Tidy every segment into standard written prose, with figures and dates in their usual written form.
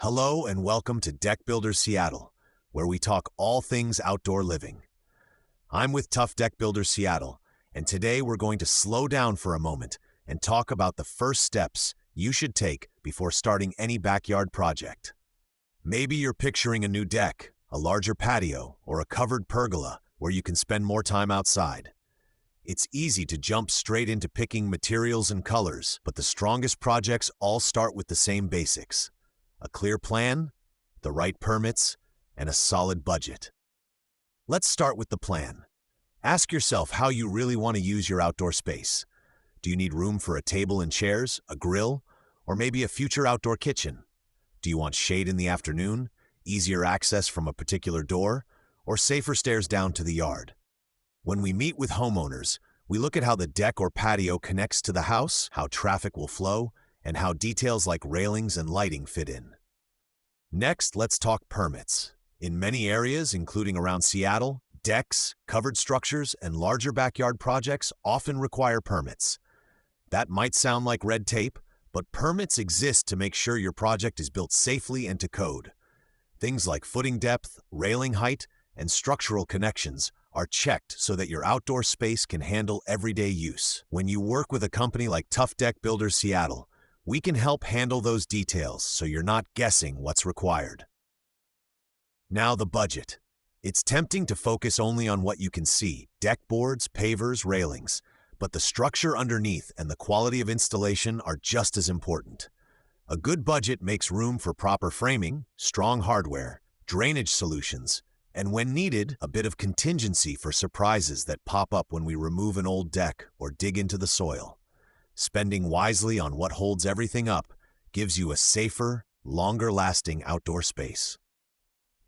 Hello and welcome to Deck Builders Seattle, where we talk all things outdoor living. I'm with Tough Deck Builders Seattle, and today we're going to slow down for a moment and talk about the first steps you should take before starting any backyard project. Maybe you're picturing a new deck, a larger patio, or a covered pergola where you can spend more time outside. It's easy to jump straight into picking materials and colors, but the strongest projects all start with the same basics: a clear plan, the right permits, and a solid budget. Let's start with the plan. Ask yourself how you really want to use your outdoor space. Do you need room for a table and chairs, a grill, or maybe a future outdoor kitchen? Do you want shade in the afternoon, easier access from a particular door, or safer stairs down to the yard? When we meet with homeowners, we look at how the deck or patio connects to the house, how traffic will flow, and how details like railings and lighting fit in. Next, let's talk permits. In many areas, including around Seattle, decks, covered structures, and larger backyard projects often require permits. That might sound like red tape, but permits exist to make sure your project is built safely and to code. Things like footing depth, railing height, and structural connections are checked so that your outdoor space can handle everyday use. When you work with a company like Tough Deck Builders Seattle, we can help handle those details so you're not guessing what's required. Now the budget. It's tempting to focus only on what you can see: deck boards, pavers, railings. But the structure underneath and the quality of installation are just as important. A good budget makes room for proper framing, strong hardware, drainage solutions, and when needed, a bit of contingency for surprises that pop up when we remove an old deck or dig into the soil. Spending wisely on what holds everything up gives you a safer, longer-lasting outdoor space.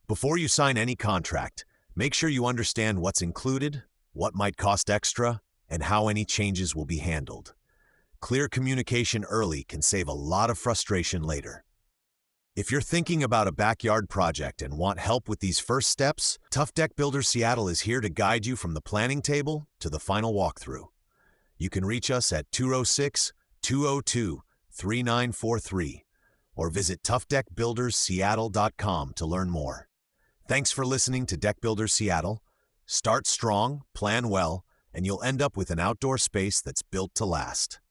Before you sign any contract, make sure you understand what's included, what might cost extra, and how any changes will be handled. Clear communication early can save a lot of frustration later. If you're thinking about a backyard project and want help with these first steps, Tough Deck Builders Seattle is here to guide you from the planning table to the final walkthrough. You can reach us at 206-202-3943 or visit toughdeckbuildersseattle.com to learn more. Thanks for listening to Deck Builders Seattle. Start strong, plan well, and you'll end up with an outdoor space that's built to last.